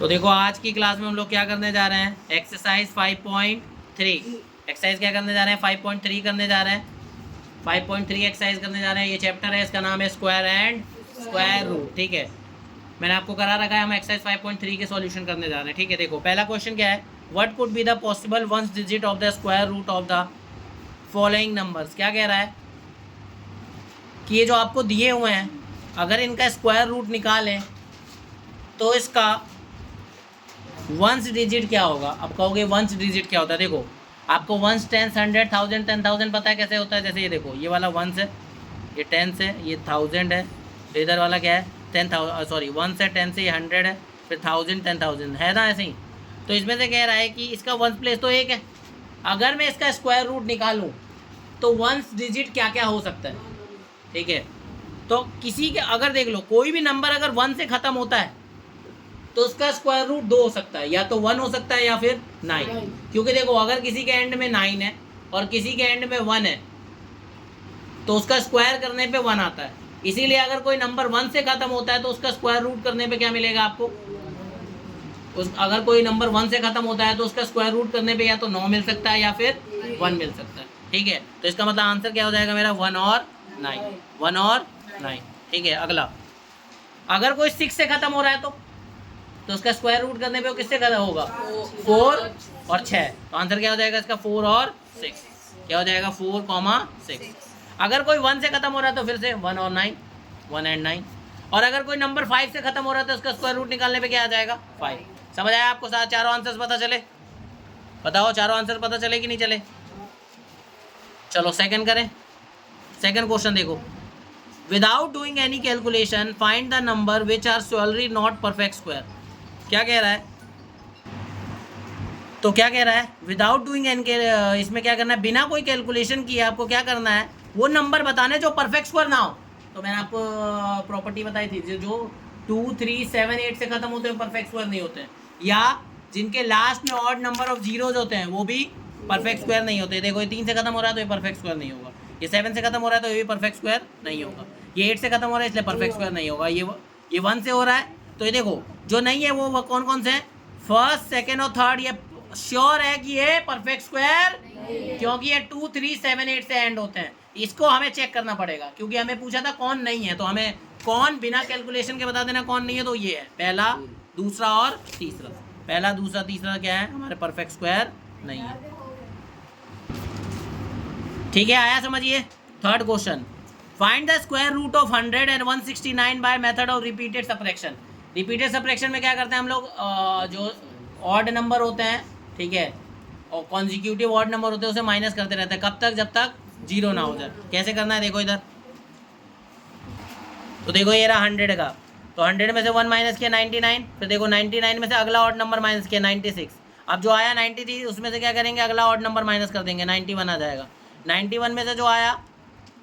तो देखो आज की क्लास में हम लोग क्या करने जा रहे हैं, एक्सरसाइज 5.3। एक्सरसाइज क्या करने जा रहे हैं, 5.3 करने जा रहे हैं। 5.3 एक्सरसाइज करने जा रहे हैं। ये चैप्टर है, इसका नाम है स्क्वायर एंड स्क्वायर रूट। ठीक है, मैंने आपको करा रखा है, हम एक्सरसाइज 5.3 के सॉल्यूशन करने जा रहे हैं। ठीक है, देखो पहला क्वेश्चन क्या है, what could be the possible ones digit of the square root of the following numbers. क्या कह रहा है कि ये जो आपको दिए हुए हैं, अगर इनका स्क्वायर रूट निकालें तो इसका वंस डिजिट क्या होगा। अब कहोगे वंस डिजिट क्या होता है, देखो आपको वंस, टेंस, 100, 1000, 10,000 पता है कैसे होता है। जैसे ये देखो, ये वाला वंस है, ये टेंस है, ये 1000 है, तो इधर वाला क्या है 10,000, सॉरी वंस है, टेंस है, ये 100 है, फिर 1000, 10,000 है ना, ऐसे ही। तो इसमें से कह रहा है कि इसका वंस प्लेस तो एक है, अगर मैं इसका स्क्वायर रूट निकालूँ तो वंस डिजिट क्या क्या हो सकता है। ठीक है, तो किसी के अगर देख लो, कोई भी नंबर अगर 1 से ख़त्म होता है तो उसका स्क्वायर रूट 2 हो सकता है, या तो 1 हो सकता है या फिर 9। क्योंकि देखो अगर किसी के एंड में 9 है और किसी के एंड में 1 है तो उसका स्क्वायर करने पे 1 आता है। इसीलिए अगर कोई नंबर 1 से ख़त्म होता है तो उसका स्क्वायर रूट करने पे क्या मिलेगा आपको, अगर कोई नंबर 1 से ख़त्म होता है तो उसका स्क्वायर रूट करने पे या तो 9 मिल सकता है या फिर 1 मिल सकता है। ठीक है, तो इसका मतलब आंसर क्या हो जाएगा मेरा, 1 और 9, 1 और 9। ठीक है, अगला, अगर कोई 6 से ख़त्म हो रहा है तो उसका स्क्वायर रूट करने पे वो किससे ख़त्म होगा, 4 और 6। तो आंसर क्या हो जाएगा इसका, 4 और 6। क्या हो जाएगा, 4, 6। अगर कोई 1 से ख़त्म हो रहा है तो फिर से 1 और 9, 1 एंड 9। और अगर कोई नंबर 5 से ख़त्म हो रहा है तो उसका स्क्वायर रूट निकालने पे क्या आ जाएगा, 5। समझ आया आपको, साथ चारों आंसर्स पता चले, बताओ चारों आंसर पता चले कि नहीं चले। चलो सेकंड करें। सेकंड क्वेश्चन देखो, without doing any calculation find the number which are surely not perfect square. क्या कह रहा है, तो क्या कह रहा है, विदाउट डूइंग एनी, इसमें क्या करना है, बिना कोई कैलकुलेशन किए आपको क्या करना है, वो नंबर बताने जो परफेक्ट स्क्वायर ना हो। तो मैंने आपको प्रॉपर्टी बताई थी, जो 2, 3, 7, 8 से खत्म होते हैं परफेक्ट स्क्वायर नहीं होते हैं, या जिनके लास्ट में ऑड नंबर ऑफ जीरोज होते हैं वो भी परफेक्ट स्क्वायर नहीं होते। देखो ये 3 से खत्म हो रहा है तो ये परफेक्ट स्क्वायर नहीं होगा, ये 7 से खत्म हो रहा है तो ये भी परफेक्ट स्क्वायर नहीं होगा, ये 8 से खत्म हो रहा है इसलिए परफेक्ट स्क्वायर नहीं होगा, ये 1 से हो रहा है तो ये देखो जो नहीं है वो कौन कौन से हैं, फर्स्ट, सेकेंड और थर्ड। ये श्योर है कि ये परफेक्ट स्क्वायर, क्योंकि ये 2, 3, 7, 8 से एंड होते हैं। इसको हमें चेक करना पड़ेगा क्योंकि हमें पूछा था कौन नहीं है, तो हमें कौन बिना कैलकुलेशन के बता देना कौन नहीं है। तो ये है पहला, दूसरा और तीसरा। पहला, दूसरा, तीसरा क्या है, हमारे परफेक्ट स्क्वायर नहीं है। ठीक है, आया समझिए। Third question, find the square root of 100 and 169 by method of repeated subtraction. Repeated subtraction में क्या करते हैं हम लोग, जो ऑड नंबर होते हैं, ठीक है, और कॉन्जिक्यूटिव ऑड नंबर होते हैं उसे माइनस करते रहते हैं, कब तक, जब तक 0 ना हो जाए। कैसे करना है, देखो इधर, तो देखो ये रहा 100 का, तो 100 में से 1 माइनस किया 99, फिर देखो 99 में से अगला ऑड नंबर माइनस किया 96। अब जो आया 93 उसमें से क्या करेंगे, अगला ऑड नंबर माइनस कर देंगे, 91 आ जाएगा। 91 में से जो आया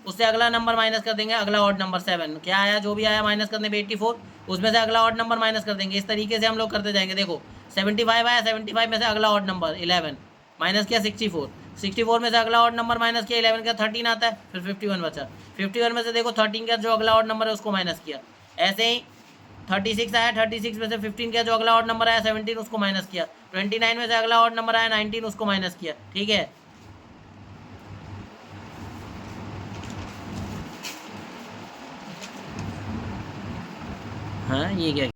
उससे अगला नंबर माइनस कर देंगे, अगला ऑड नंबर 7। क्या आया, जो भी आया माइनस करने पे 84, उसमें से अगला ऑड नंबर माइनस कर देंगे। इस तरीके से हम लोग करते जाएंगे। देखो 75 आया, 75 में से अगला ऑड नंबर 11 माइनस किया 64, 64 में से अगला ऑड नंबर माइनस किया 11 का 13 आता है, फिर 51 बचा, 51 में से देखो 13 का जो अगला ऑड नंबर है उसको माइनस किया। ऐसे ही 36 आया, 36 में से 15 का जो अगला ऑड नंबर आया 17 उसको माइनस किया। 29 में से अगला ऑड नंबर आया 19 उसको माइनस किया। ठीक है, हाँ ये क्या,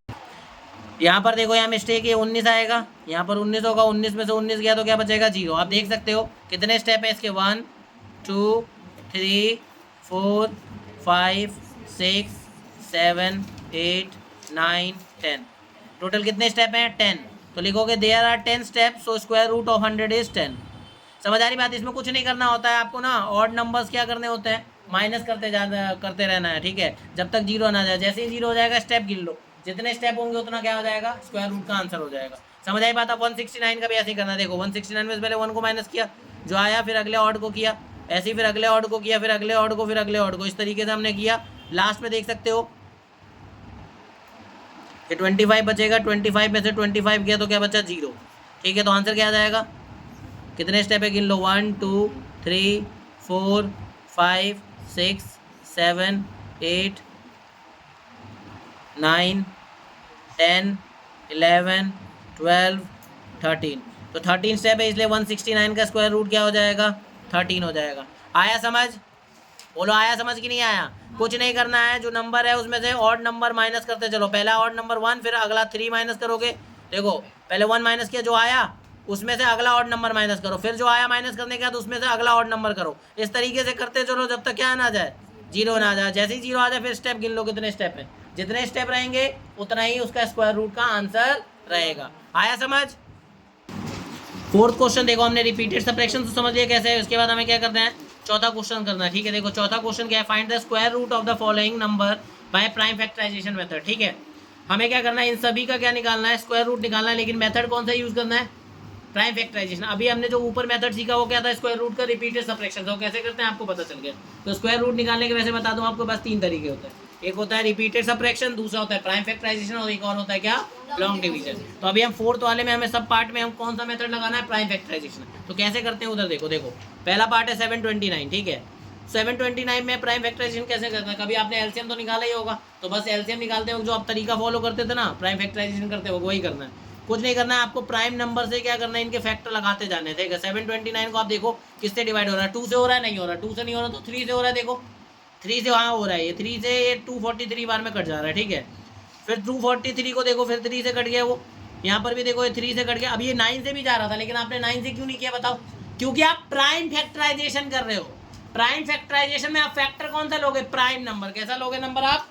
यहाँ पर देखो, यहाँ मिस्टेक है, 19 आएगा, यहाँ पर 19 होगा, 19 में से 19 गया तो क्या बचेगा, 0। आप देख सकते हो कितने स्टेप है इसके, 1, 2, 3, 4, 5, 6, 7, 8, 9, 10। टोटल कितने स्टेप हैं, 10। तो लिखोगे there are 10 steps, so square root of 100 is 10। समझ आ रही बात, इसमें कुछ नहीं करना होता है आपको ना, ऑड नंबर्स क्या करने होते हैं, माइनस करते रहना है। ठीक है, जब तक 0 ना जाए, जैसे ही 0 हो जाएगा स्टेप गिन लो, जितने स्टेप होंगे उतना क्या हो जाएगा, स्क्वायर रूट का आंसर हो जाएगा। समझ आई बात। अब 169 का भी ऐसे ही करना है। देखो 169 में से पहले 1 को माइनस किया, जो आया, फिर अगले ऑड को किया, ऐसे ही फिर अगले ऑड को किया, फिर अगले ऑड को, फिर अगले ऑड को, इस तरीके से हमने किया। लास्ट में देख सकते हो कि 25 बचेगा, 25 में से 25 गया तो क्या बचा, 0। ठीक है, तो आंसर क्या आ जाएगा, कितने स्टेप है गिन लो, 1, 2, 3, 4, 5, 6, 7, 8, 9, 10, 11, 12, 13। तो 13 स्टेप है, इसलिए 169 का स्क्वायर रूट क्या हो जाएगा? 13 हो जाएगा। आया समझ? बोलो आया समझ कि नहीं आया? कुछ नहीं करना है, जो नंबर है उसमें से ऑड नंबर माइनस करते चलो। पहला ऑड नंबर 1, फिर अगला 3 माइनस करोगे। देखो पहले 1 माइनस किया, जो आया उसमें से अगला ऑड नंबर माइनस करो, फिर जो आया माइनस करने के बाद उसमें से अगला ऑड नंबर करो। इस तरीके से करते चलो जब तक क्या ना आ जाए, जीरो ना आ जाए। जैसे ही जीरो आ जाए फिर स्टेप गिन लो कितने स्टेप है। जितने स्टेप रहेंगे उतना ही उसका स्क्वायर रूट का आंसर रहेगा। आया समझ? फोर्थ क्वेश्चन देखो, हमने रिपीटेड सबट्रैक्शन तो समझ लिया कैसे है। उसके बाद हमें क्या करना है? चौथा क्वेश्चन करना है। ठीक है, देखो चौथा क्वेश्चन क्या है? Find the square root of the following number by prime factorization method. ठीक है, हमें क्या करना है? इन सभी का क्या निकालना है? स्क्वायर रूट निकालना है। लेकिन मेथड कौन सा यूज करना है? Prime factorization. अभी हमने जो ऊपर मेथड सीखा वो क्या था? स्क्वायर रूट का रिपीटेड सबट्रैक्शन। तो कैसे करते हैं आपको पता चल गया। तो स्क्वायर रूट निकालने के वैसे बता दूं आपको, बस 3 तरीके होते हैं। एक होता है रिपीटेड सबट्रैक्शन, दूसरा होता है प्राइम फैक्टराइजेशन, और एक और होता है क्या? Long division. तो अभी हम फोर्थ वाले में हमें सब पार्ट में हम कौन सा मेथड लगाना है? Prime factorization. तो कैसे करते हैं उधर देखो। देखो पहला पार्ट है 729। ठीक है, 729 में प्राइम फैक्टराइजेशन कैसे करना है? कभी आपने एलसीएम तो निकाला ही होगा, तो बस एलसीएम निकालते वक्त जो आप तरीका फॉलो करते थे ना प्राइम फैक्टराइजेशन करते हो, वही करना है। कुछ नहीं करना है आपको, प्राइम नंबर से क्या करना है? इनके फैक्टर लगाते जाने थे। 729 को आप देखो किससे डिवाइड हो रहा है? 2 से हो रहा है? नहीं हो रहा। 2 से नहीं हो रहा तो 3 से हो रहा है। देखो 3 से वहाँ हो रहा है, ये 3 से ये 243 बार में कट जा रहा है। ठीक है, फिर 243 को देखो, फिर 3 से कट गया वो। यहाँ पर भी देखो ये 3 से कट गया। अब ये 9 से भी जा रहा था, लेकिन आपने 9 से क्यों नहीं किया बताओ? क्योंकि आप प्राइम फैक्टराइजेशन कर रहे हो। प्राइम फैक्टराइजेशन में आप फैक्टर कौन सा लोगे? Prime number. कैसा लोगे नंबर आप?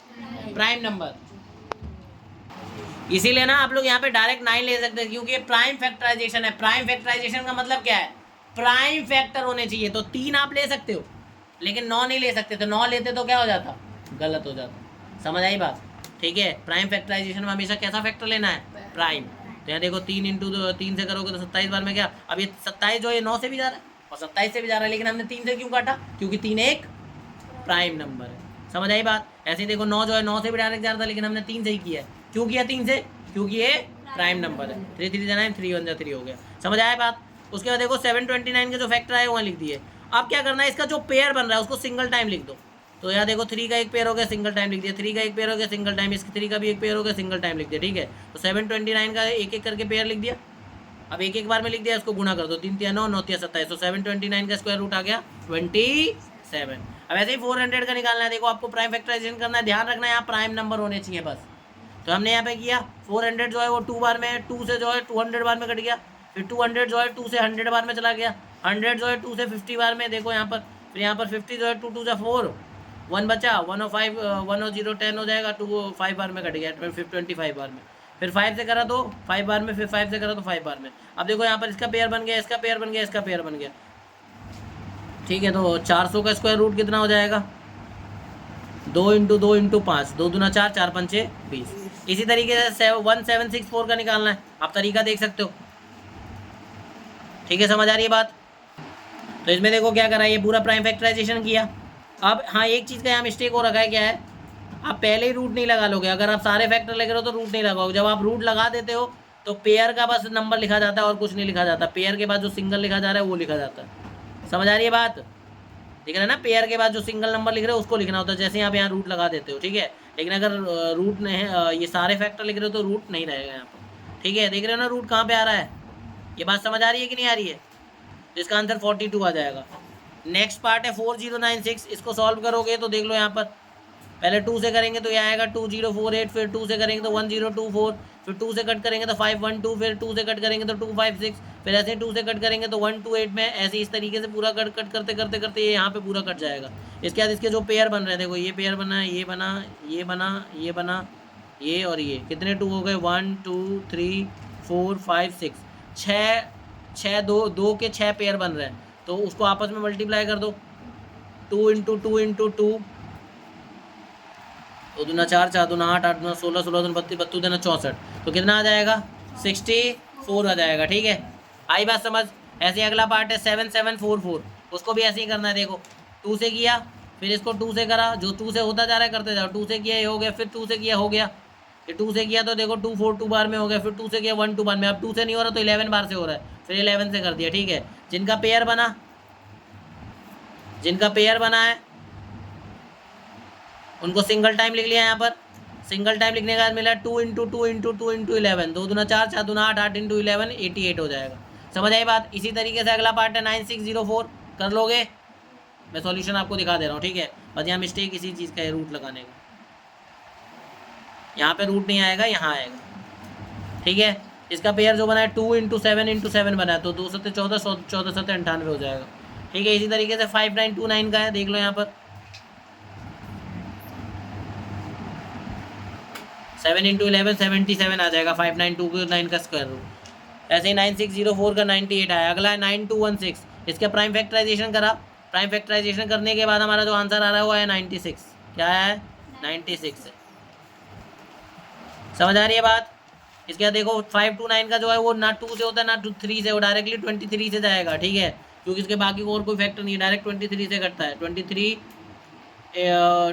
Prime number. इसीलिए ना आप लोग यहाँ पे डायरेक्ट 9 ले सकते हैं, क्योंकि ये प्राइम फैक्टराइजेशन है। प्राइम फैक्टराइजेशन का मतलब क्या है? प्राइम फैक्टर होने चाहिए। तो 3 आप ले सकते हो, लेकिन 9 नहीं ले सकते। तो 9 लेते तो क्या हो जाता? गलत हो जाता। समझ आई बात? ठीक है, प्राइम फैक्टराइजेशन में हमेशा कैसा फैक्टर लेना है? प्राइम। तो यहाँ देखो 3 इंटू 3 से करोगे तो 27 बार में क्या? अब ये 27 जो ये 9 से भी जा रहा है और 27 से भी जा रहा है, लेकिन हमने 3 से क्यों काटा? क्योंकि 3 एक प्राइम नंबर है। समझ आई बात? ऐसे ही देखो 9 जो है 9 से भी डायरेक्ट जा रहा था, लेकिन हमने 3 से ही किया है। क्यों किया 3 से? क्योंकि ये प्राइम नंबर है। 3 3 9, 3 1 3 हो गया। समझ आया बात? उसके बाद देखो 729 के जो फैक्टर आए वहाँ लिख दिए। अब क्या करना है? इसका जो पेयर बन रहा है उसको सिंगल टाइम लिख दो। तो यहाँ देखो 3 का एक पेयर हो गया, सिंगल टाइम लिख दिया। 3 का एक पेयर हो गया, सिंगल टाइम। इसके 3 का भी एक पेयर हो गया, सिंगल टाइम लिख दिया। ठीक है, तो 729 का एक एक करके पेयर लिख दिया। अब एक एक बार में लिख दिया, इसको गुणा कर दो। 3 3 9, 9 3 27। तो 729 का स्क्वायर रूट आ गया 27। अब ऐसे ही 400 का निकालना है। देखो आपको प्राइम फैक्टराइजेशन करना है, ध्यान रखना है यहाँ प्राइम नंबर होने चाहिए बस। तो हमने यहाँ पे किया 400 जो है वो 2 बार में, 2 से जो है 200 बार में कट गया। फिर 200 जो है 2 से 100 बार में चला गया। 100 जो है 2 से 50 बार में। देखो यहाँ पर, फिर यहाँ पर 50 जो है 2 2 से 4, 1 बचा, 105 100 10 हो जाएगा। 2 5 बार में कट गया, फिर 25 बार में। फिर 5 से करा तो 5 बार में, फिर 5 से करा तो 5 बार में। अब देखो यहाँ पर इसका पेयर बन गया, इसका पेयर बन गया, इसका पेयर बन गया। ठीक है, तो 400 का स्क्वायर रूट कितना हो जाएगा? 2 इंटू 2 इंटू 5, 2 दूना 4, 4 पंचे 20। इसी तरीके से 1764 का निकालना है। आप तरीका देख सकते हो। ठीक है, समझ आ रही है बात? तो इसमें देखो क्या करा, ये पूरा प्राइम फैक्टराइजेशन किया। अब हाँ, एक चीज़ का यहाँ मिस्टेक हो रखा है। क्या है? आप पहले ही रूट नहीं लगा लोगे। अगर आप सारे फैक्टर लगे रहो तो रूट नहीं लगाओगे। जब आप रूट लगा देते हो तो पेयर का बस नंबर लिखा जाता है और कुछ नहीं लिखा जाता। पेयर के बाद जो सिंगल लिखा जा रहा है वो लिखा जाता है। समझ आ रही है बात? दिख रहा है ना? पेयर के बाद जो सिंगल नंबर लिख रहे हो उसको लिखना होता है, जैसे आप यहाँ रूट लगा देते हो। ठीक है, लेकिन अगर रूट नहीं, ये सारे फैक्टर लिख रहे हो तो रूट नहीं रहेगा यहाँ पर। ठीक है, देख रहे हो ना रूट कहाँ पे आ रहा है? ये बात समझ आ रही है कि नहीं आ रही है? तो इसका आंसर 42 आ जाएगा। नेक्स्ट पार्ट है 4096। इसको सॉल्व करोगे तो देख लो यहाँ पर, पहले 2 से करेंगे तो ये आएगा 2048, फिर 2 से करेंगे तो 1024, फिर 2 से कट करेंगे तो 512, फिर 2 से कट करेंगे तो 256, फिर ऐसे 2 से कट करेंगे तो 128 में। ऐसे इस तरीके से पूरा कट करते करते करते ये यहाँ पे पूरा कट जाएगा। इसके बाद इसके जो पेयर बन रहे हैं, देखो ये पेयर बना, ये बना, ये बना, ये बना, ये और ये। कितने 2 हो गए? 1 2 3 4 5 6, 6 2 के 6 पेयर बन रहे हैं। तो उसको आपस में मल्टीप्लाई कर दो। 2 इंटू 2 इंटू 2, 2 दूना 4, 4 दूना 8, 8 दूना 16, 16 दूना 32, 32 दूना 64। तो कितना आ जाएगा? 64 आ जाएगा। ठीक है, आई बात समझ? ऐसे अगला पार्ट है 7744। उसको भी ऐसे ही करना है। देखो 2 से किया, फिर इसको 2 से करा, जो 2 से होता जा रहा है करते जाओ। 2 से किया ये हो गया, फिर 2 से किया हो गया, फिर 2 से किया तो देखो 242 बार में हो गया, फिर 2 से किया 12 बार में। अब 2 से नहीं हो रहा तो 11 बार से हो रहा है, फिर 11 से कर दिया। ठीक है, जिनका पेयर बना, जिनका पेयर बना है उनको सिंगल टाइम लिख लिया यहाँ पर। सिंगल टाइम लिखने का बाद मिला 2 इंटू 2 इंटू 2 इंटू 11, 2 दूना 4, 4 दूना 8, 8 इंटू 11 88 हो जाएगा। समझ आई बात। इसी तरीके से अगला पार्ट है 9604, कर लोगे, मैं सॉल्यूशन आपको दिखा दे रहा हूँ, ठीक है। बस यहाँ मिस्टेक इसी चीज़ का है, रूट लगाने का, यहाँ पे रूट नहीं आएगा, यहाँ आएगा, ठीक है। इसका पेयर जो बना है 2 इंटू 7 बना है, तो 2 सत्ते 14, 14 सत्ते 98 हो जाएगा, ठीक है। इसी तरीके से 5929 का है, देख लो यहाँ पर 7 इंटू 11 77 आ जाएगा, 5929 का स्क्वायर रूट। ऐसे ही 9604 का 98 आया। अगला है 9216, इसका प्राइम फैक्टराइजेशन करा, प्राइम फैक्टराइजेशन करने के बाद हमारा जो आंसर आ रहा है वो है 96। क्या है? 96 है। समझ आ रही है बात। इसके बाद देखो 529 का जो है वो ना 2 से होता है ना 3 से, वो डायरेक्टली 23 से जाएगा, ठीक है, क्योंकि इसके बाकी और कोई फैक्टर नहीं है, डायरेक्ट 23 से कटता है।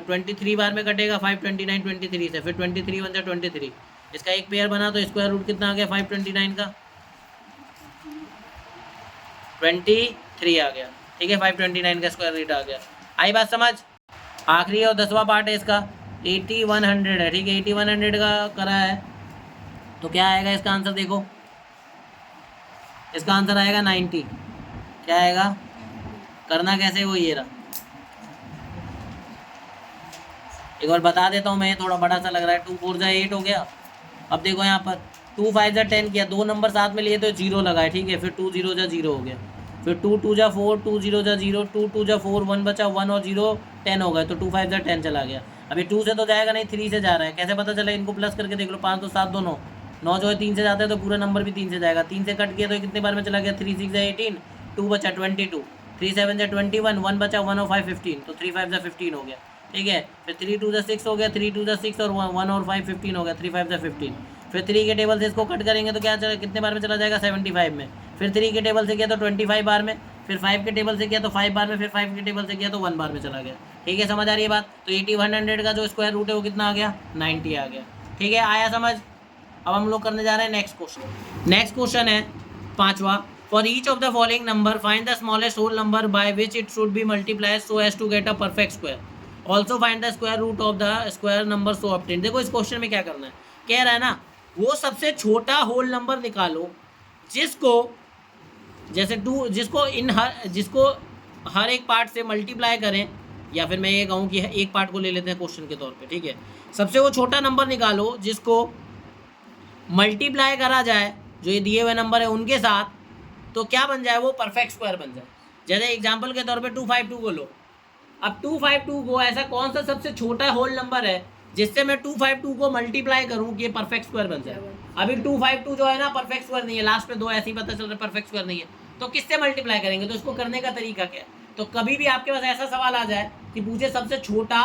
23 बार में कटेगा 529 23 से, फिर 23 बन जाए 23, इसका एक पेयर बना तो स्क्वायर रूट कितना आ गया 529 का 23 आ गया, ठीक है। 529 का स्क्वायर रूट आ गया। आई बात समझ। आखिरी और 10वां पार्ट है इसका, 8100 है, ठीक है। 8100 का करा है तो क्या आएगा इसका आंसर, देखो इसका आंसर आएगा 90। क्या आएगा, करना कैसे वो ये रहा, एक बार बता देता हूँ मैं, थोड़ा बड़ा सा लग रहा है। 2 4 जा 8 हो गया। अब देखो यहाँ पर 2 5 जा 10 किया, 2 नंबर साथ में लिए तो 0 लगाए, ठीक है। फिर 2 0 जा 0 हो गया, फिर 2 2 जा 4, 2 0 जा 0, 2 2 जा 4, 1 बचा 1 और 0 10 हो गए, तो 2 5 जा 10 चला गया। अभी 2 से तो जाएगा नहीं, 3 से जा रहा है, कैसे पता चला, इनको प्लस करके देख लो, 5 तो 7 2 9, 9 जो है 3 से जाता है तो पूरा नंबर भी 3 से जाएगा। 3 से कट गया तो कितने बार में चला गया, 3 6 जा 18, 2 बचा 22, 3 7 जा 21, 1 बचा 1 और 5 15, तो 3 5 जा 15 हो गया, ठीक है। फिर 3 2 जा 6 हो गया, 3 2 जा 6 और 1 और 5 15 हो गया, 3 5 जा 15। फिर 3 के टेबल से इसको कट करेंगे तो क्या चला, कितने बार में चला जाएगा 75 में। फिर 3 के टेबल से किया तो 25 बार में, फिर 5 के टेबल से किया तो 5 बार में, फिर 5 के टेबल से किया तो 1 बार में चला गया, ठीक है। समझ आ रही है बात। तो 8100 का जो स्क्वायर रूट है वो कितना आ गया, 90 आ गया, ठीक है। आया समझ। अब हम लोग करने जा रहे हैं नेक्स्ट क्वेश्चन। नेक्स्ट क्वेश्चन है 5वां, for each of the following number find the smallest whole number by which it should be multiplied so as to get a perfect square, also find the square root of the square number so obtain. देखो इस question में क्या करना है, कह रहा है ना वो सबसे छोटा होल नंबर निकालो जिसको, जैसे जिसको हर एक पार्ट से मल्टीप्लाई करें, या फिर मैं ये कहूँ कि एक पार्ट को ले लेते हैं क्वेश्चन के तौर पे, ठीक है। सबसे वो छोटा नंबर निकालो जिसको मल्टीप्लाई करा जाए जो ये दिए हुए नंबर है उनके साथ, तो क्या बन जाए, वो परफेक्ट स्क्वायर बन जाए। जैसे एग्जाम्पल के तौर पे 252 को लो। अब 252 को ऐसा कौन सा सबसे छोटा होल नंबर है जिससे मैं 252 को मल्टीप्लाई करूं कि ये परफेक्ट स्क्वायर बन जाए। अभी 252 जो है ना परफेक्ट स्क्वायर नहीं है, लास्ट में 2 ऐसे ही पता चल रहा है परफेक्ट स्क्वायर नहीं है, तो किससे मल्टीप्लाई करेंगे। तो इसको करने का तरीका क्या है, तो कभी भी आपके पास ऐसा सवाल आ जाए कि पूछे सबसे छोटा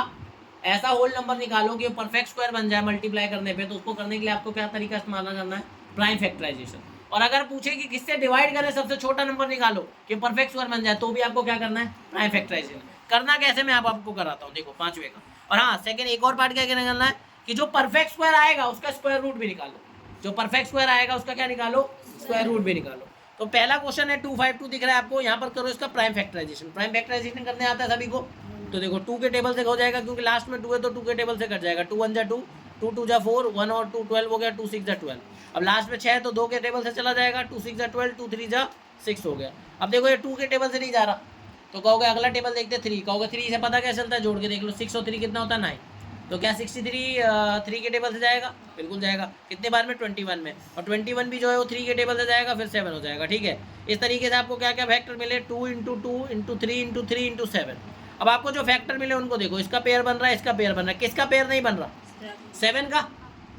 ऐसा होल नंबर निकालो कि वो परफेक्ट स्क्वायर बन जाए मल्टीप्लाई करने पे, तो उसको करने के लिए आपको क्या तरीका इस्तेमाल करना है, प्राइम फैक्टराइजेशन। और अगर पूछे कि किससे डिवाइड करें सबसे छोटा नंबर निकालो कि परफेक्ट स्क्वायर बन जाए, तो भी आपको क्या करना है, प्राइम फैक्टराइजेशन। करना कैसे मैं आपको कराता हूँ, देखो 5वें का। और हाँ सेकंड एक और पार्ट क्या करना है कि जो परफेक्ट स्क्वायर आएगा उसका स्क्वायर रूट भी निकालो, जो परफेक्ट स्क्वायर आएगा उसका क्या निकालो, स्क्वायर रूट भी निकालो। तो पहला क्वेश्चन है 252 दिख रहा है आपको, यहाँ पर करो इसका प्राइम फैक्टराइजेशन। प्राइम फैक्टराइजेशन करने आता है सभी को, तो देखो 2 के टेबल से हो जाएगा क्योंकि लास्ट में 2 है तो 2 के टेबल से कट जाएगा। 2 1 जा 2, 2 2 जा 4, 1 और 2 12 हो गया, 2 6 जा 12। अब लास्ट में 6 है तो 2 के टेबल से चला जाएगा, 2 6 जा 12, 2 3 जा 6 हो गया। अब देखो ये 2 के टेबल से नहीं जा रहा तो कहोगे अगला टेबल देखते 3, कहोगे 3 से पता क्या चलता है, जोड़ के देख लो 6 और 3 कितना होता है 9, तो क्या 63 3 के टेबल से जाएगा, बिल्कुल जाएगा। कितने बार में 21 में, और 21 भी जो है वो 3 के टेबल से जाएगा, फिर 7 हो जाएगा, ठीक है। इस तरीके से आपको क्या क्या फैक्टर मिले, 2 इंटू 2 इंटू 3 इंटू 3 इंटू 7। अब आपको जो फैक्टर मिले उनको देखो, इसका पेयर बन रहा है, इसका पेयर बन रहा है, किसका पेयर नहीं बन रहा, 7 का।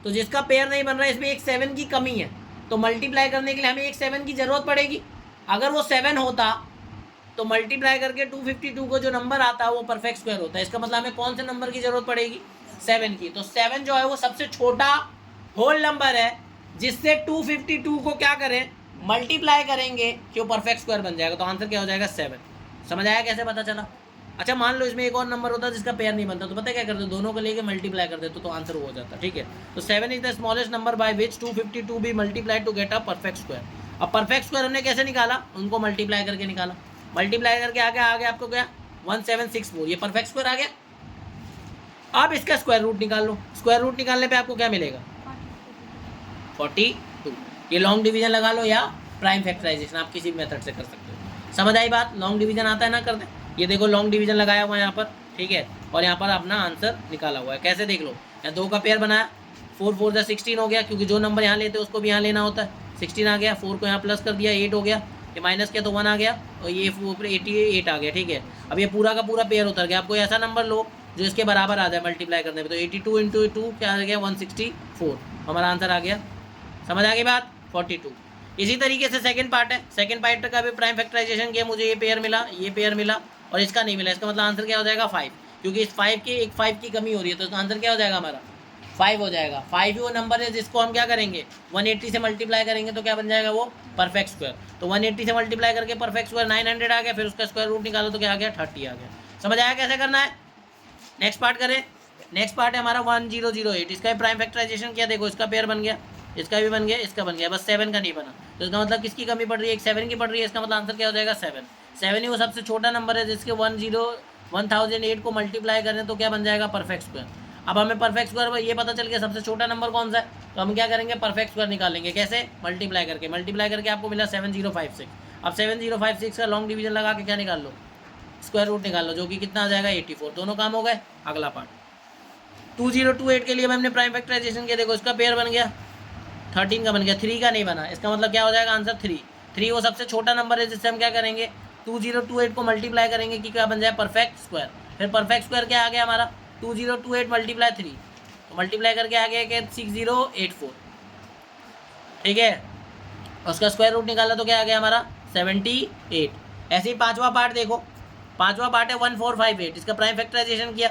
तो जिसका पेयर नहीं बन रहा है इसमें एक 7 की कमी है, तो मल्टीप्लाई करने के लिए हमें एक 7 की जरूरत पड़ेगी। अगर वो 7 होता तो मल्टीप्लाई करके 252 को जो नंबर आता है वो परफेक्ट स्क्वायर होता है। इसका मतलब हमें कौन से नंबर की जरूरत पड़ेगी, 7 की। तो 7 जो है वो सबसे छोटा होल नंबर है जिससे 252 को क्या करें, मल्टीप्लाई करेंगे कि वो परफेक्ट स्क्वायर बन जाएगा। तो आंसर क्या हो जाएगा 7। समझ आया कैसे पता चला। अच्छा मान लो इसमें एक और नंबर होता है जिसका पेयर नहीं बनता, तो पता क्या करते, दोनों को लेके मल्टीप्लाई कर देते तो आंसर वो हो जाता, ठीक है। तो 7 is the smallest number by which 252 be multiplied to get a perfect square. अब परफेक्ट स्क्वायर हमने कैसे निकाला, उनको मल्टीप्लाई करके निकाला। मल्टीप्लाई करके आ गया आपको क्या 1764, ये परफेक्ट स्क्वायर आ गया। अब इसका स्क्वायर रूट निकाल लो। स्क्वायर रूट निकालने पे आपको क्या मिलेगा? 42। ये लॉन्ग डिवीजन लगा लो या प्राइम फैक्टराइजेशन, आप किसी भी मेथड से कर सकते हो। समझ आई बात? लॉन्ग डिवीजन आता है ना कर दे। ये देखो लॉन्ग डिवीजन लगाया हुआ है यहाँ पर, ठीक है, और यहाँ पर अपना आंसर निकाला हुआ है। कैसे देख लो, यहाँ 2 का पेयर बनाया, 4 4 जा 16 हो गया, क्योंकि जो नंबर यहाँ लेते हैं उसको भी यहाँ लेना होता है। 16 आ गया, 4 को यहाँ प्लस कर दिया, 8 हो गया, ये माइनस किया तो 1 आ गया, और ये 88 आ गया, ठीक है। अब ये पूरा का पूरा पेयर उतर गया। आपको ऐसा नंबर लो जो इसके बराबर आ जाए मल्टीप्लाई करने पे, तो 82 इंटू 2 क्या आ गया? 164, हमारा आंसर आ गया। समझ आ गई बात? 42। इसी तरीके से सेकंड पार्ट है। सेकंड पार्ट का भी प्राइम फैक्टराइजेशन किया, मुझे ये पेयर मिला, ये पेयर मिला, और इसका नहीं मिला। इसका मतलब आंसर क्या हो जाएगा? 5, क्योंकि इस 5 की एक 5 की कमी हो रही है, तो इसका आंसर क्या हो जाएगा हमारा? 5 हो जाएगा। 5 ही वो नंबर है जिसको हम क्या करेंगे? 180 से मल्टीप्लाई करेंगे तो क्या बन जाएगा? वो परफेक्ट स्क्वायर। तो 180 से मल्टीप्लाई करके परफेक्ट स्क्वायर 900 आ गया, फिर उसका स्क्वायर रूट निकालो तो क्या आ गया? 30 आ गया। समझ आया कैसे करना है? नेक्स्ट पार्ट करें। नेक्स्ट पार्ट है हमारा 1008। इसका भी प्राइम फैक्टराइजेशन किया, देखो इसका पेयर बन गया, इसका भी बन गया, इसका बन गया, बस 7 का नहीं बना। तो इसका मतलब किसकी कमी पड़ रही है? एक 7 की पड़ रही है। इसका मतलब आंसर क्या हो जाएगा? 7। 7 ही वो सबसे छोटा नंबर है जिसके 1008 को मल्टीप्लाई करें तो क्या बन जाएगा? Perfect square. अब हमें परफेक्ट स्क्वायर ये पता चल गया सबसे छोटा नंबर कौन सा है, तो हम क्या करेंगे? परफेक्ट स्क्वायर निकालेंगे। कैसे? मल्टीप्लाई करके। मल्टीप्लाई करके आपको मिला 7056। अब 7056 का लॉन्ग डिवीजन लगा के क्या निकाल लो? स्क्वायर रूट निकाल लो, जो कि कितना आ जाएगा? 84। दोनों काम हो गए। अगला पार्ट 2028 के लिए हमने प्राइम फैक्टराइजेशन किया, देखो इसका पेयर बन गया, 13 का बन गया, 3 का नहीं बना। इसका मतलब क्या हो जाएगा? आंसर 3। 3 वो सबसे छोटा नंबर है जिससे हम क्या करेंगे? 2028 को मल्टीप्लाई करेंगे कि क्या बन जाए? Perfect square. फिर परफेक्ट स्क्वायर क्या आ गया हमारा? 2028 मल्टीप्लाई 3, तो मल्टीप्लाई करके आ गया कि 6084, ठीक है। उसका स्क्वायर रूट निकाला तो क्या आ गया हमारा? 78। ऐसे ही पांचवा पार्ट देखो, पांचवा पार्ट है 1458। इसका प्राइम फैक्टराइजेशन किया।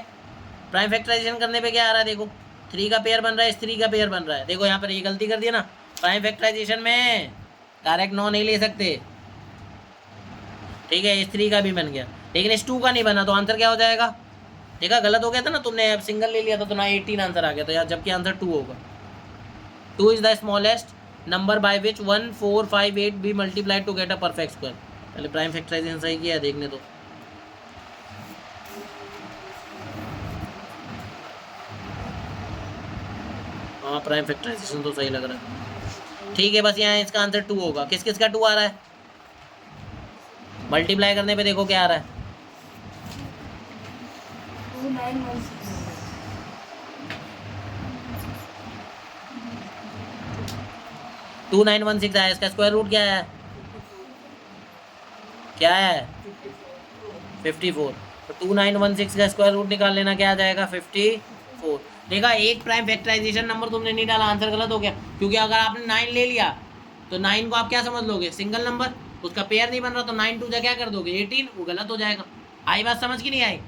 प्राइम फैक्टराइजेशन करने पे क्या आ रहा है? देखो 3 का पेयर बन रहा है, इस 3 का पेयर बन रहा है। देखो यहाँ पर ये गलती कर दिया ना, प्राइम फैक्टराइजेशन में डायरेक्ट 9 नहीं ले सकते, ठीक है। इस 3 का भी बन गया, लेकिन इस 2 का नहीं बना, तो आंसर क्या हो जाएगा? देखा गलत हो गया था ना तुमने, अब सिंगल ले लिया था तो ना 18 आंसर आ गया, तो यार जबकि आंसर 2 होगा। 2 is the smallest number by which 1458 be multiplied to get a perfect square. पहले प्राइम फैक्टराइजेशन सही किया है, देखने दो। हाँ प्राइम फैक्टराइजेशन तो सही लग रहा है, ठीक है। बस यहाँ इसका आंसर 2 होगा। किस किस का 2 आ रहा है? मल्टीप्लाई करने पे देखो क्या आ रहा है? 2916 आया। इसका स्क्वायर रूट क्या है? क्या है? 54। तो 2916 का स्क्वायर रूट निकाल लेना, क्या आ जाएगा? 54। देखा, एक प्राइम फैक्टराइजेशन नंबर तुमने नहीं डाला, आंसर गलत हो गया। क्योंकि अगर आपने 9 ले लिया तो 9 को आप क्या समझ लोगे? सिंगल नंबर, उसका पेयर नहीं बन रहा, तो 9 2 जा क्या कर दोगे? 18, वो गलत हो जाएगा। आई बात समझ की नहीं आई?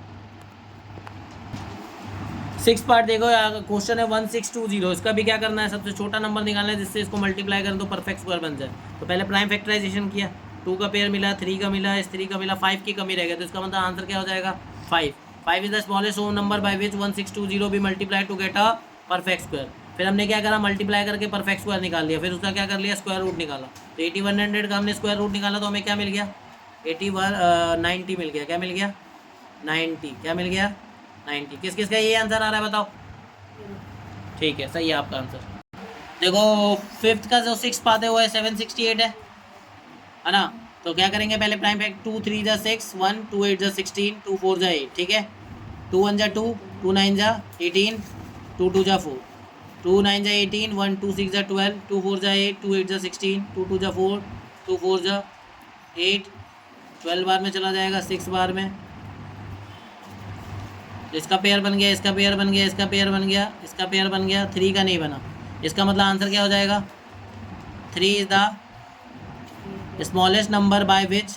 6 पार्ट देखो, क्वेश्चन है 1620। इसका भी क्या करना है? सबसे छोटा नंबर निकालना है जिससे इसको मल्टीप्लाई करें तो परफेक्ट स्क्वायर बन जाए। तो पहले प्राइम फैक्टराइजेशन किया, 2 का पेयर मिला, 3 का मिला, इस 3 का मिला, 5 की कमी रह गई, तो इसका मतलब आंसर क्या हो जाएगा? 5। 5 is the smallest whole number by which 1620 be multiply to get a perfect square. फिर हमने क्या करा? मल्टीप्लाई करके परफेक्ट स्क्वायर निकाल लिया, फिर उसका क्या कर लिया? स्क्वायर रूट निकाला। तो 8100 का हमने स्क्वायर रूट निकाला, तो हमें क्या मिल गया? 90 मिल गया। क्या मिल गया? 90। क्या मिल गया? 90। किस किस का ये आंसर आ रहा है बताओ? ठीक है, सही है आपका आंसर। देखो 5th का जो 6 पाते हुए 768 है ना। तो क्या करेंगे? पहले प्राइम फैक्ट 2 3 जा 6, 1 2 8 जा 16, 2 4 जा 8, ठीक है। 2 1 जा 2, 2 9 जा 18, 2 2 जा 4, 2 9 जा 18, 1 2 6 जा 12, 2 4 जा 8, 2 8 जा 16, 2 2 जा 4, 2 4 जा 8, 12 बार में चला जाएगा, 6 बार में। इसका पेयर बन गया, इसका पेयर बन गया, इसका पेयर बन गया, इसका पेयर बन गया, 3 का नहीं बना। इसका मतलब आंसर क्या हो जाएगा? 3 is the smallest number by which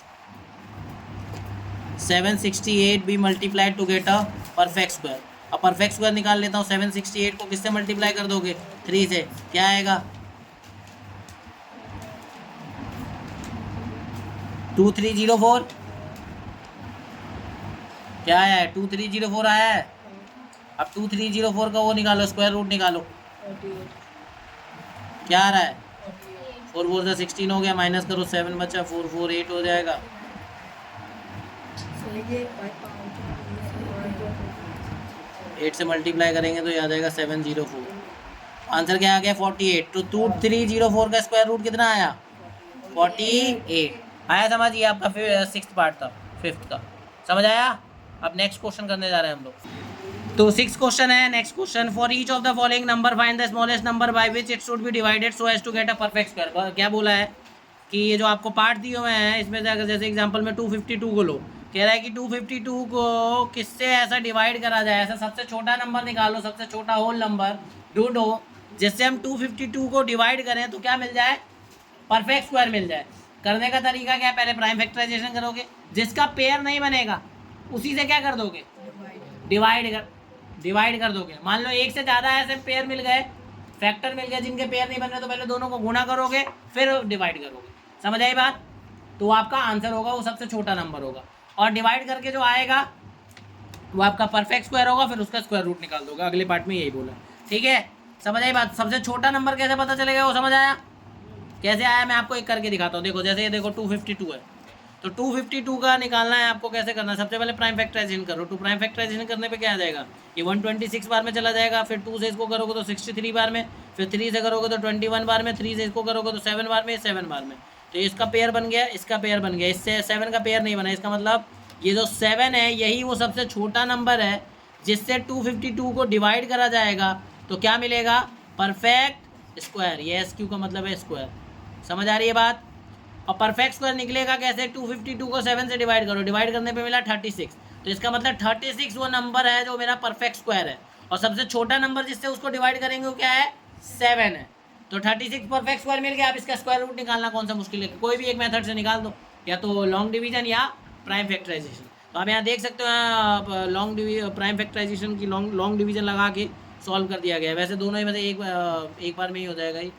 768 be multiplied to get a perfect square. अब परफेक्ट स्क्वायर निकाल लेता हूँ। 768 को किससे मल्टीप्लाई कर दोगे? 3 से। क्या आएगा? 2304। क्या आया है? 2304 आया है। अब 2304 का वो निकालो, स्क्वायर रूट निकालो। क्या आ रहा है? 4 4 16 हो गया, माइनस करो 7 बचा, 4 4 8 हो जाएगा। 8 से मल्टीप्लाई करेंगे तो ये आ जाएगा 704। आंसर क्या आ गया 48। तो 2304 का स्क्वायर रूट कितना आया 48 आया। समझ, ये आपका 6th पार्ट था 5th का, समझ आया। अब नेक्स्ट क्वेश्चन करने जा रहे हैं हम लोग। तो 6th क्वेश्चन है। Next question, for each of the following number find the smallest number by which it should be divided so as to get a perfect square. क्या बोला है कि ये जो आपको पार्ट दिए हुए हैं इसमें से अगर जैसे एग्जांपल में 252 को लो, कह रहा है कि 252 को किससे ऐसा डिवाइड करा जाए, ऐसा सबसे छोटा नंबर निकालो, सबसे छोटा होल नंबर ढूंढो जिससे हम 252 को डिवाइड करें तो क्या मिल जाए, परफेक्ट स्क्वायर मिल जाए। करने का तरीका क्या है, पहले प्राइम फैक्टराइजेशन करोगे, जिसका पेयर नहीं बनेगा उसी से क्या कर दोगे, डिवाइड कर दोगे। मान लो एक से ज़्यादा ऐसे पेयर मिल गए, फैक्टर मिल गए जिनके पेयर नहीं बन रहे, तो पहले दोनों को गुणा करोगे फिर डिवाइड करोगे। समझ आई बात। तो आपका आंसर होगा वो सबसे छोटा नंबर होगा, और डिवाइड करके जो आएगा वो आपका परफेक्ट स्क्वायर होगा, फिर उसका स्क्वायर रूट निकाल दोगे। अगले पार्ट में यही बोला, ठीक है। समझ आई बात। सबसे छोटा नंबर कैसे पता चलेगा वो समझ आया, कैसे आया मैं आपको एक करके दिखाता हूँ। देखो जैसे ये देखो 252 है, तो 252 का निकालना है आपको। कैसे करना है, सबसे पहले प्राइम फैक्टराइजेशन करो। तो प्राइम फैक्टराइजेशन करने पे क्या आ जाएगा, ये 126 बार में चला जाएगा, फिर 2 से इसको करोगे तो 63 बार में, फिर 3 से करोगे तो 21 बार में, 3 से इसको करोगे तो 7 बार में, 7 बार में। तो इसका पेयर बन गया, इसका पेयर बन गया, इससे 7 का पेयर नहीं बना। इसका मतलब ये जो 7 है यही वो सबसे छोटा नंबर है जिससे 252 को डिवाइड करा जाएगा। तो क्या मिलेगा, परफेक्ट स्क्वायर। ये SQ का मतलब है स्क्वायर। समझ आ रही है बात। और परफेक्ट स्क्वायर निकलेगा कैसे, 252 को 7 से डिवाइड करो, डिवाइड करने पे मिला 36। तो इसका मतलब 36 वो नंबर है जो मेरा परफेक्ट स्क्वायर है, और सबसे छोटा नंबर जिससे उसको डिवाइड करेंगे वो क्या है, 7 है। तो 36 परफेक्ट स्क्वायर मिल गया। अब इसका स्क्वायर रूट निकालना कौन सा मुश्किल है, कोई भी एक मेथड से निकाल दो, या तो लॉन्ग डिवीजन या प्राइम फैक्टराइजेशन। तो आप यहाँ देख सकते हो, आप प्राइम फैक्टराइजेशन की लॉन्ग डिवीजन लगा के सॉल्व कर दिया गया है। वैसे दोनों ही में से एक बार में ही हो जाएगा, ही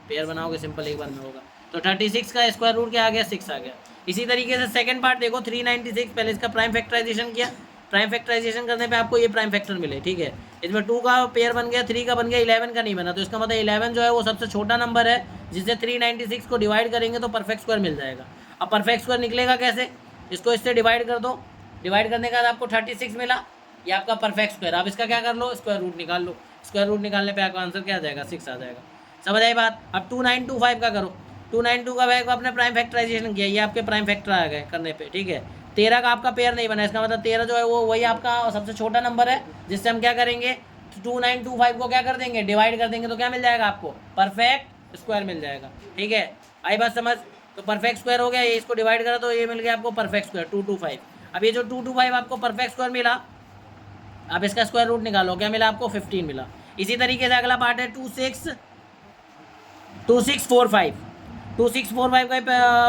पेयर बनाओगे सिंपल एक बार में होगा। तो 36 का स्क्वायर रूट क्या आ गया, 6 आ गया। इसी तरीके से सेकंड पार्ट देखो 396, पहले इसका प्राइम फैक्टराइजेशन किया, प्राइम फैक्टराइजेशन करने पे आपको ये प्राइम फैक्टर मिले, ठीक है। इसमें 2 का पेयर बन गया, 3 का बन गया, 11 का नहीं बना। तो इसका मतलब 11 जो है वो सबसे छोटा नंबर है जिससे 396 को डिवाइड करेंगे तो परफेक्ट स्क्वायर मिल जाएगा। अब परफेक्ट स्क्वायर निकलेगा कैसे, इसको इससे डिवाइड कर दो, डिवाइड करने के बाद आपको 36 मिला, ये आपका परफेक्ट स्क्वायर। अब इसका क्या कर लो, स्क्वायर रूट निकाल लो। स्क्वायर रूट निकालने पे आपका आंसर क्या आ जाएगा, 6 आ जाएगा। समझ आई बात। अब 2925 का करो, 292 का आपने प्राइम फैक्टराइजेशन किया, ये आपके प्राइम फैक्टर आ गए करने पे, ठीक है। 13 का आपका पेयर नहीं बना, इसका मतलब 13 जो है वो वही आपका सबसे छोटा नंबर है जिससे हम क्या करेंगे, 2925 को क्या कर देंगे, डिवाइड कर देंगे, तो क्या मिल जाएगा आपको, परफेक्ट स्क्वायर मिल जाएगा, ठीक है। आई बात समझ। तो परफेक्ट स्क्वायर हो गया, ये इसको डिवाइड करा तो ये मिल गया आपको परफेक्ट स्क्वायर 225। अब ये जो 225 आपको परफेक्ट स्क्वायर मिला, अब इसका स्क्वायर रूट निकालो, क्या मिला आपको, 15 मिला। इसी तरीके से अगला पार्ट है 2645 का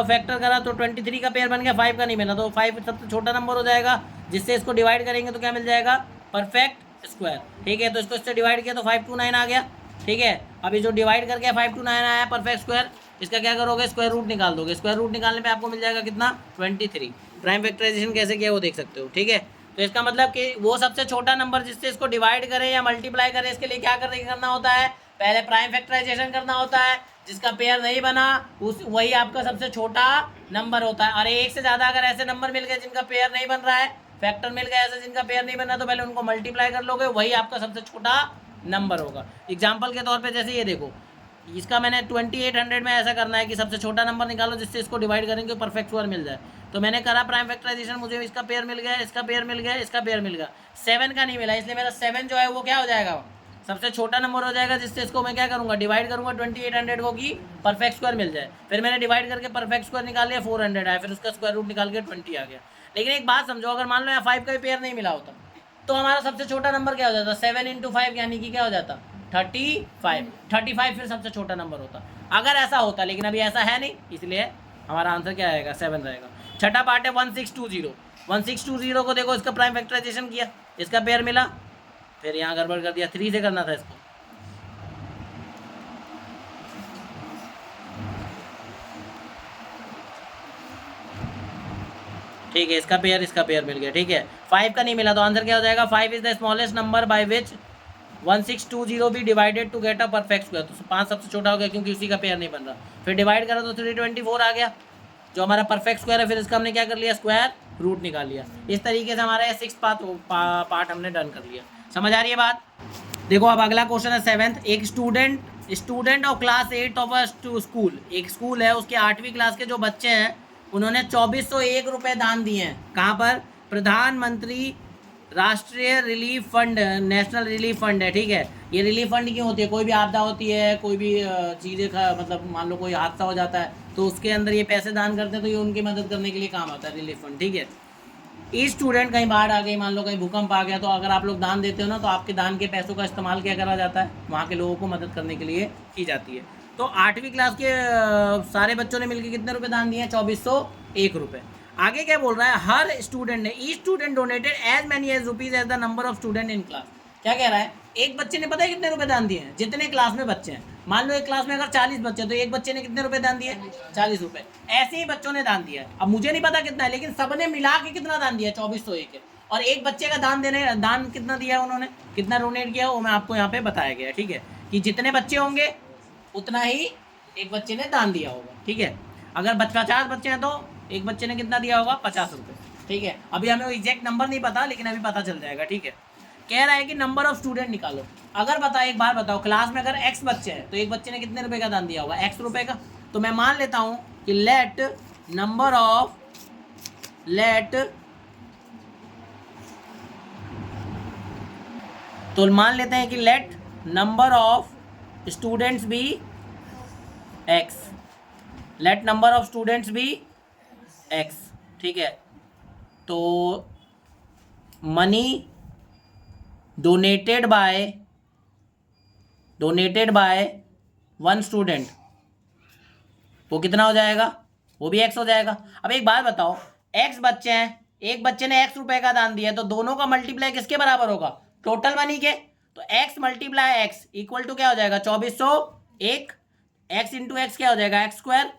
फैक्टर करा तो 23 का पेयर बन गया, 5 का नहीं मिला, तो 5 सबसे छोटा नंबर हो जाएगा जिससे इसको डिवाइड करेंगे तो क्या मिल जाएगा, परफेक्ट स्क्वायर, ठीक है। तो इसको इससे डिवाइड किया तो 529 आ गया, ठीक है। अभी जो डिवाइड करके 529 आया परफेक्ट स्क्वायर, इसका क्या करोगे, स्क्वायर रूट निकाल दोगे। स्क्वायर रूट निकालने पे आपको मिल जाएगा कितना, 23। प्राइम फैक्टराइजेशन कैसे किया वो देख सकते हो, ठीक है। तो इसका मतलब कि वो सबसे छोटा नंबर जिससे इसको डिवाइड करें या मल्टीप्लाई करें, इसके लिए क्या करना होता है, पहले प्राइम फैक्टराइजेशन करना होता है। जिसका पेयर नहीं बना उस वही आपका सबसे छोटा नंबर होता है। और एक से ज़्यादा अगर ऐसे नंबर मिल गए जिनका पेयर नहीं बन रहा है, फैक्टर मिल गया ऐसे जिनका पेयर नहीं बन रहा, तो पहले उनको मल्टीप्लाई कर लोगे, वही आपका सबसे छोटा नंबर होगा। एग्जाम्पल के तौर पे जैसे ये देखो, इसका मैंने 2800 में ऐसा करना है कि सबसे छोटा नंबर निकालो जिससे इसको डिवाइड करेंगे परफेक्ट स्क्वायर मिल जाए। तो मैंने करा प्राइम फैक्टराइजेशन, मुझे इसका पेयर मिल गया, इसका पेयर मिल गया, इसका पेयर मिल गया, 7 का नहीं मिला, इसलिए मेरा 7 जो है वो क्या हो जाएगा, सबसे छोटा नंबर हो जाएगा जिससे इसको मैं क्या करूँगा, डिवाइड करूँगा 2800 को कि परफेक्ट स्क्वायर मिल जाए। फिर मैंने डिवाइड करके परफेक्ट स्क्वायर निकाल लिया, 400 आया, फिर उसका स्क्वायर रूट निकाल के 20 आ गया। लेकिन एक बात समझो, अगर मान लो यहाँ 5 का भी पेयर नहीं मिला होता तो हमारा सबसे छोटा नंबर क्या हो जाता, 7 × 5 यानी कि क्या हो जाता, 35 फिर सबसे छोटा नंबर होता अगर ऐसा होता। लेकिन अभी ऐसा है नहीं, इसलिए हमारा आंसर क्या आएगा, 7 रहेगा। छठा पार्ट है 1620 को देखो, इसका प्राइम फैक्टराइजेशन किया, इसका पेयर मिला, फिर यहाँ गड़बड़ कर दिया, 3 से करना था इसको, ठीक है। इसका पेयर मिल गया, ठीक है। 5 का नहीं मिला तो आंसर क्या हो जाएगा, 5 is the smallest number by which 1620 be divided to get a perfect square. तो 5 सबसे छोटा हो गया क्योंकि उसी का पेयर नहीं बन रहा। फिर डिवाइड करा तो 324 आ गया जो हमारा परफेक्ट स्क्वायर है। फिर इसका हमने क्या कर लिया, स्क्वायर रूट निकाल लिया। इस तरीके से हमारा 6th पार्ट हमने डन कर लिया। समझ आ रही है बात? देखो अब अगला क्वेश्चन है 7th। एक student of class 8 of a school, एक स्कूल है, उसके 8वीं क्लास के जो बच्चे हैं उन्होंने 2401 रुपये दान दिए हैं। कहाँ पर? प्रधानमंत्री राष्ट्रीय relief fund, national relief fund है, ठीक है। ये रिलीफ फंड क्यों होती है? कोई भी आपदा होती है, कोई भी चीज़ें का मतलब मान लो कोई हादसा हो जाता है तो उसके अंदर ये पैसे दान करते हैं, तो ये उनकी मदद करने के लिए काम आता है रिलीफ फंड, ठीक है। इस स्टूडेंट कहीं बाढ़ आ गई, मान लो कहीं भूकंप आ गया, तो अगर आप लोग दान देते हो ना तो आपके दान के पैसों का इस्तेमाल क्या करा जाता है? वहाँ के लोगों को मदद करने के लिए की जाती है। तो 8वीं क्लास के सारे बच्चों ने मिलकर कितने रुपए दान दिए हैं? 2401 रुपये। आगे क्या बोल रहा है? हर स्टूडेंट ने, each student donated as many as rupees as the number of student in class. क्या कह रहा है? एक बच्चे ने पता है कितने रुपए दान दिए हैं? जितने क्लास में बच्चे हैं, मान लो एक क्लास में अगर 40 बच्चे हैं तो एक बच्चे ने कितने रुपए दान दिए? 40 रुपए। ऐसे ही बच्चों ने दान दिया है। अब मुझे नहीं पता कितना है, लेकिन सबने मिला के कितना दान दिया? 2401 है। और एक बच्चे का दान कितना दिया है उन्होंने, कितना डोनेट किया वो मैं आपको यहाँ पे बताया गया है, ठीक है। कि जितने बच्चे होंगे उतना ही एक बच्चे ने दान दिया होगा, ठीक है। अगर 50 बच्चे हैं तो एक बच्चे ने कितना दिया होगा? 50 रुपये, ठीक है। अभी हमें एग्जैक्ट नंबर नहीं पता, लेकिन अभी पता चल जाएगा, ठीक है। कह रहा है कि नंबर ऑफ स्टूडेंट निकालो। अगर बताओ, एक बार बताओ, क्लास में अगर x बच्चे हैं तो एक बच्चे ने कितने रुपए का दान दिया होगा? x रुपए का। तो मैं मान लेता हूं कि let number of students be x, let number of students be x, ठीक है। तो money donated by one student, वो कितना हो जाएगा? वो भी x हो जाएगा। अब एक बात बताओ, x बच्चे हैं, एक बच्चे ने x रुपए का दान दिया, तो दोनों का मल्टीप्लाई किसके बराबर होगा? टोटल मनी के। तो x multiply x equal to क्या हो जाएगा? 2401। x इंटू एक्स क्या हो जाएगा? x square.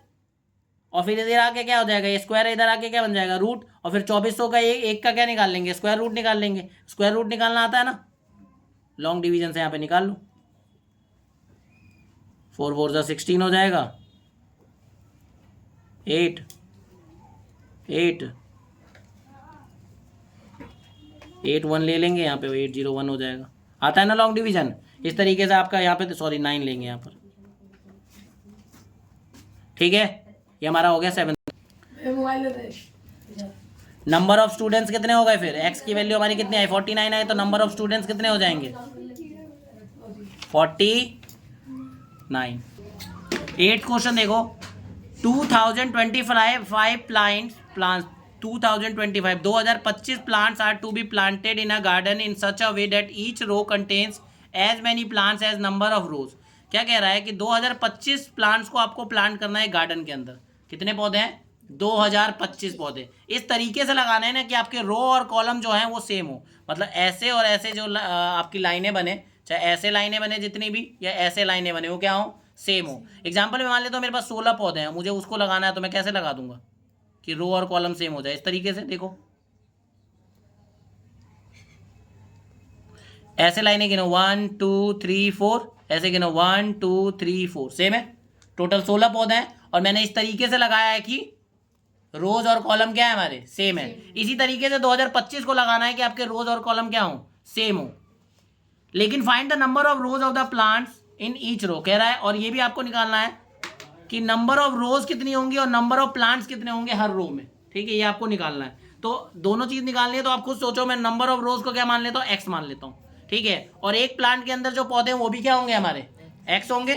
और फिर इधर आके क्या हो जाएगा? ये स्क्वायर इधर आके क्या बन जाएगा? रूट। और फिर 2400 का एक का क्या निकाल लेंगे? स्क्वायर रूट निकाल लेंगे। स्क्वायर रूट निकालना आता है ना? लॉन्ग डिवीजन से यहाँ पे निकाल लो। 4 4 जा 16 हो जाएगा। 8 8 8 1 ले लेंगे यहाँ पे, 801 हो जाएगा। आता है ना लॉन्ग डिवीजन? इस तरीके से आपका यहाँ पे, सॉरी 9 लेंगे यहाँ पर, ठीक है। ये हमारा हो गया 7। नंबर ऑफ स्टूडेंट्स कितने हो गए? फिर x की वैल्यू हमारी कितनी आई? 49 आई। तो नंबर ऑफ स्टूडेंट्स कितने हो जाएंगे? 49। 8 क्वेश्चन देखो। 2025 plants are to be planted in a garden in such a way that each row contains as many plants as number of rows. क्या कह रहा है कि 2025 प्लांट्स को आपको प्लांट करना है गार्डन के अंदर। कितने पौधे हैं? 2025 पौधे। इस तरीके से लगाना है ना कि आपके रो और कॉलम जो हैं वो सेम हो, मतलब ऐसे और ऐसे जो आपकी लाइनें बने, चाहे ऐसे लाइनें बने जितनी भी, या ऐसे लाइनें बने, वो क्या हो? सेम हो। एग्जाम्पल में मान लेता हूँ मेरे पास 16 पौधे हैं, मुझे उसको लगाना है, तो मैं कैसे लगा दूंगा कि रो और कॉलम सेम हो जाए? इस तरीके से देखो, ऐसे लाइनें गिनो 1 2 3 4, ऐसे गिनो 1 2 3 4, सेम है। टोटल 16 पौधे हैं और मैंने इस तरीके से लगाया है कि रोज और कॉलम क्या है हमारे? सेम है। इसी तरीके से 2025 को लगाना है कि आपके रोज और कॉलम क्या हो? सेम हो। लेकिन find the number of rows of the plants in each row कह रहा है, और ये भी आपको निकालना है कि नंबर ऑफ रोज कितनी होंगी और नंबर ऑफ प्लांट्स कितने होंगे हर रो में, ठीक है। ये आपको निकालना है। तो दोनों चीज निकालनी है, तो आप खुद सोचो। मैं नंबर ऑफ रोज को क्या मान लेता हूँ? x मान लेता हूँ, ठीक है। और एक प्लांट के अंदर जो पौधे हैं वो भी क्या होंगे हमारे? x होंगे।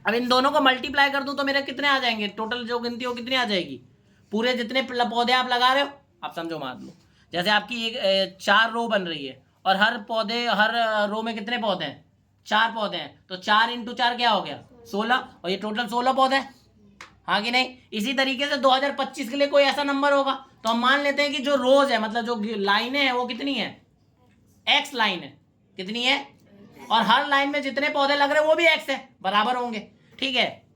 अब इन दोनों को मल्टीप्लाई कर दूं तो मेरे कितने आ जाएंगे? टोटल जो गिनती हो कितनी आ जाएगी? पूरे जितने पौधे आप लगा रहे हो, आप समझो, मान लो जैसे आपकी एक 4 रो बन रही है और हर रो में कितने पौधे हैं? 4 पौधे हैं। तो 4 इंटू 4 क्या हो गया? 16। और ये टोटल 16 पौधे हैं, हाँ कि नहीं? इसी तरीके से 2025 के लिए कोई ऐसा नंबर होगा तो हम मान लेते हैं कि जो रोज है, मतलब जो लाइनें हैं वो कितनी है? x लाइन है। कितनी है? और हर लाइन में जितने पौधे लग रहे हैं वो भी x है, बराबर होंगे, ठीक है।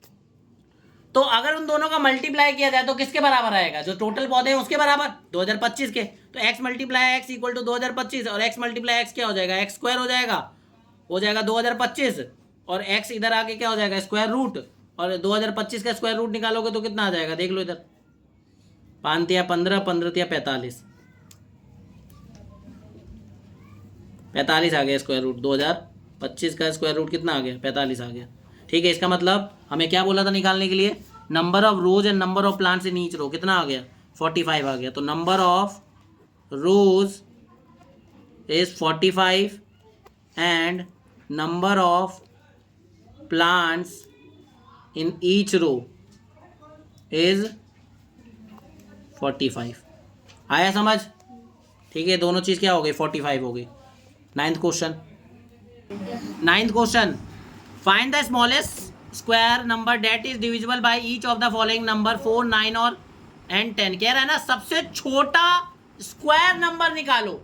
तो अगर उन दोनों का मल्टीप्लाई किया जाए तो किसके बराबर आएगा? जो टोटल पौधे हैं उसके बराबर, 2025 के। तो x multiply x equal to 2025, और x मल्टीप्लाई x क्या हो जाएगा? x स्क्वायर हो जाएगा 2025, और x इधर आके क्या हो जाएगा? Square root. और 2025 का स्क्वायर रूट निकालोगे तो कितना आ जाएगा? देख लो इधर, 5 या 15, 15 या 45, 45 आ गया स्क्वायर रूट। 2025 का स्क्वायर रूट कितना आ गया? 45 आ गया। ठीक है, इसका मतलब हमें क्या बोला था निकालने के लिए? Number of rows and number of plants in each row. कितना आ गया? 45 आ गया। तो number of rows is 45 and number of plants in each row is 45। आया समझ? ठीक है, दोनों चीज़ क्या हो गई? 45 हो गई। Ninth question find the smallest square number that is divisible by each of the following number 4, 9 और एंड 10। कह रहा है ना सबसे छोटा स्क्वायर नंबर निकालो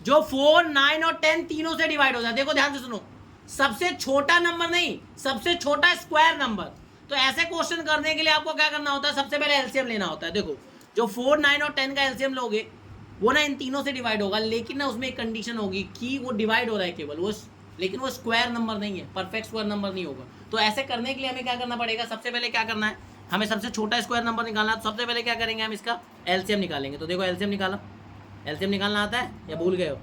जो 4, 9 और 10 तीनों से डिवाइड हो जाए। देखो ध्यान से सुनो, सबसे छोटा नंबर नहीं, सबसे छोटा स्क्वायर नंबर। तो ऐसे क्वेश्चन करने के लिए आपको क्या करना होता है? सबसे पहले एलसीएम लेना होता है। देखो जो 4, 9 और 10 का एलसीएम लोगे वो ना इन तीनों से डिवाइड होगा, लेकिन ना उसमें एक कंडीशन होगी कि वो डिवाइड हो रहा है केवल वो, लेकिन वो स्क्वायर नंबर नहीं है, परफेक्ट स्क्वायर नंबर नहीं होगा। तो ऐसे करने के लिए हमें क्या करना पड़ेगा? सबसे पहले क्या करना है? हमें सबसे छोटा स्क्वायर नंबर निकालना है। तो सबसे पहले क्या करेंगे? हम इसका एलसीएम निकालेंगे। तो देखो एलसीएम निकाला, एलसीएम निकालना आता है या भूल गए हो?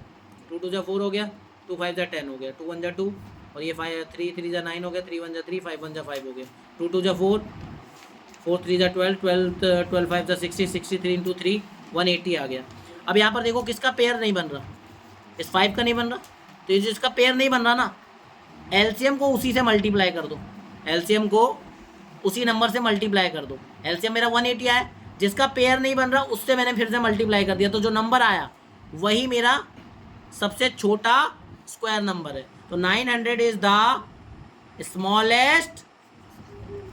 2 2 4 हो गया, 2 5 10 हो गया, 2 1 2 और ये 3 3 9 हो गया, 3 1 3, 5 1 5 हो गया, 2 2 4, 4 3 12, 12 5 60, 63 × 3 180 आ गया। अब यहाँ पर देखो किसका पेयर नहीं बन रहा? इस 5 का नहीं बन रहा। तो ये जिसका पेयर नहीं बन रहा ना, एलसीएम को उसी से मल्टीप्लाई कर दो, एलसीएम को उसी नंबर से मल्टीप्लाई कर दो। एलसीएम मेरा 180 आया, जिसका पेयर नहीं बन रहा उससे मैंने फिर से मल्टीप्लाई कर दिया, तो जो नंबर आया वही मेरा सबसे छोटा स्क्वायर नंबर है। तो 900 is the smallest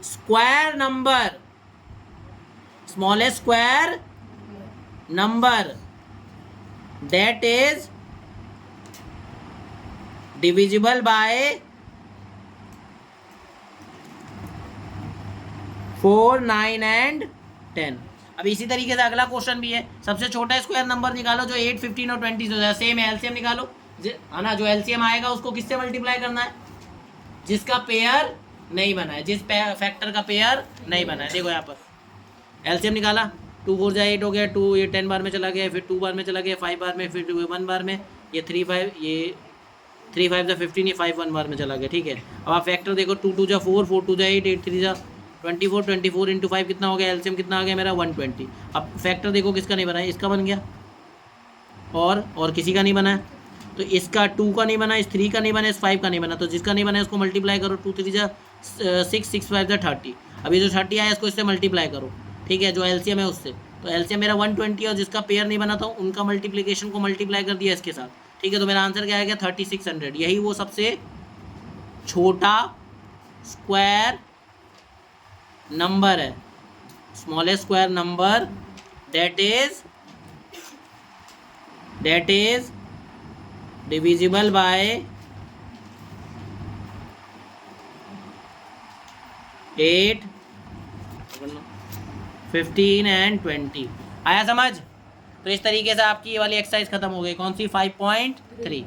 square number, smallest square number that is divisible by 4, 9 and 10। अब इसी तरीके से अगला क्वेश्चन भी है, सबसे छोटा स्क्वायर नंबर निकालो जो 8, 15 और 20 हो जाए। सेम है, एलसीएम निकालो है ना। जो एलसीएम आएगा उसको किससे मल्टीप्लाई करना है? जिसका पेयर नहीं बना है, जिस फैक्टर का पेयर नहीं बना है। देखो यहाँ पर एलसीएम निकाला, 2 4 जा 8 हो गया, 2 ये 10 बार में चला गया, फिर 2 बार में चला गया, 5 बार में, फिर 1 बार में, ये 3 5, ये 3 5 जा 15, ये 5 1 बार में चला गया। ठीक है, अब आप फैक्टर देखो, 2 2 जा 4, 4 2 जा 8, 8 3 जा 24, 24 × 5 कितना हो गया? एलसीएम कितना आ गया मेरा? 120। अब फैक्टर देखो किसका नहीं बना है? इसका बन गया और किसी का नहीं बना है। तो इसका 2 का नहीं बना, इस 3 का नहीं बना, इस 5 का नहीं बना। तो जिसका नहीं बना है उसको मल्टीप्लाई करो, 2 3 जा 6, 6 5 जा 30। अब ये जो 30 आया इसको इससे मल्टीप्लाई करो। ठीक है, जो एलसीएम है उससे। तो एलसीएम मेरा 120 और जिसका पेयर नहीं बना था उनका मल्टीप्लिकेशन को मल्टीप्लाई कर दिया इसके साथ। ठीक है, तो मेरा आंसर क्या आएगा? 3600। यही वो सबसे छोटा स्क्वायर नंबर है, smallest square number that is divisible bye 8, 15 and 20। आया समझ? तो इस तरीके से आपकी ये वाली एक्सरसाइज खत्म हो गई। कौन सी? 5.3।